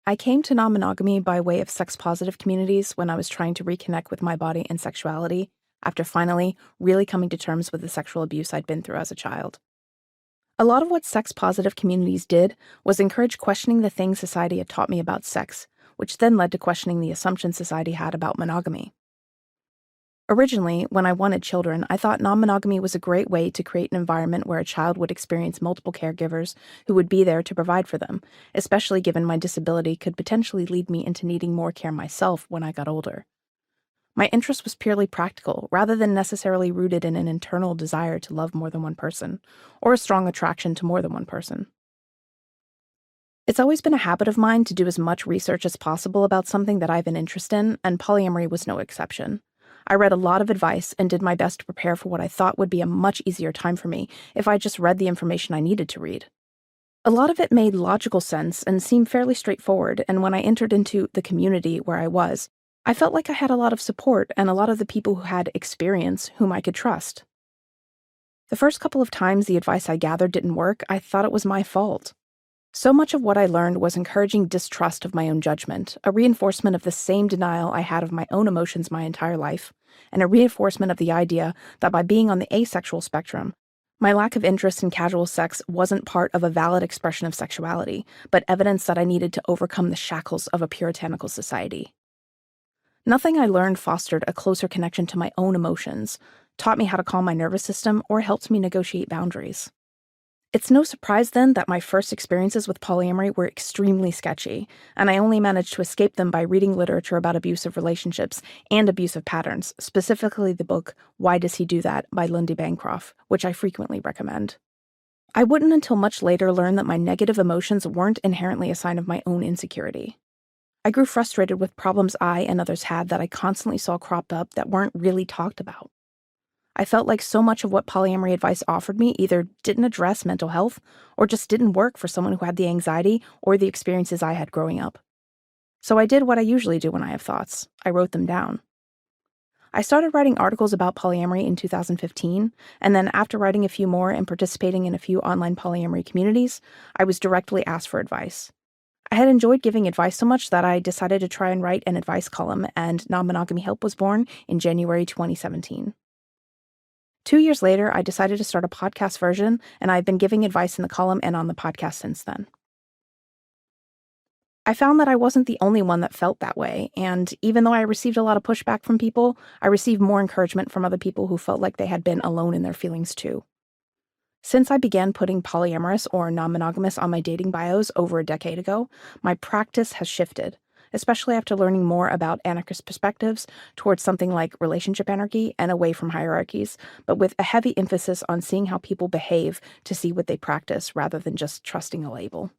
I came to non-monogamy by way of sex-positive communities when I was trying to reconnect with my body and sexuality after finally really coming to terms with the sexual abuse I'd been through as a child. A lot of what sex-positive communities did was encourage questioning the things society had taught me about sex, which then led to questioning the assumptions society had about monogamy. Originally, when I wanted children, I thought non-monogamy was a great way to create an environment where a child would experience multiple caregivers who would be there to provide for them, especially given my disability could potentially lead me into needing more care myself when I got older. My interest was purely practical, rather than necessarily rooted in an internal desire to love more than one person, or a strong attraction to more than one person. It's always been a habit of mine to do as much research as possible about something that I've an interest in, and polyamory was no exception. I read a lot of advice and did my best to prepare for what I thought would be a much easier time for me if I just read the information I needed to read. A lot of it made logical sense and seemed fairly straightforward, and when I entered into the community where I felt like I had a lot of support and a lot of the people who had experience whom I could trust. The first couple of times the advice I gathered didn't work, I thought it was my fault. So much of what I learned was encouraging distrust of my own judgment, a reinforcement of the same denial I had of my own emotions my entire life, and a reinforcement of the idea that by being on the asexual spectrum, my lack of interest in casual sex wasn't part of a valid expression of sexuality, but evidence that I needed to overcome the shackles of a puritanical society. Nothing I learned fostered a closer connection to my own emotions, taught me how to calm my nervous system, or helped me negotiate boundaries. It's no surprise, then, that my first experiences with polyamory were extremely sketchy, and I only managed to escape them by reading literature about abusive relationships and abusive patterns, specifically the book Why Does He Do That by Lindy Bancroft, which I frequently recommend. I wouldn't until much later learn that my negative emotions weren't inherently a sign of my own insecurity. I grew frustrated with problems I and others had that I constantly saw crop up that weren't really talked about. I felt like so much of what polyamory advice offered me either didn't address mental health or just didn't work for someone who had the anxiety or the experiences I had growing up. So I did what I usually do when I have thoughts. I wrote them down. I started writing articles about polyamory in 2015, and then after writing a few more and participating in a few online polyamory communities, I was directly asked for advice. I had enjoyed giving advice so much that I decided to try and write an advice column, and Non-Monogamy Help was born in January 2017. 2 years later, I decided to start a podcast version, and I've been giving advice in the column and on the podcast since then. I found that I wasn't the only one that felt that way, and even though I received a lot of pushback from people, I received more encouragement from other people who felt like they had been alone in their feelings too. Since I began putting polyamorous or non-monogamous on my dating bios over a decade ago, my practice has shifted, especially after learning more about anarchist perspectives towards something like relationship anarchy and away from hierarchies, but with a heavy emphasis on seeing how people behave to see what they practice rather than just trusting a label.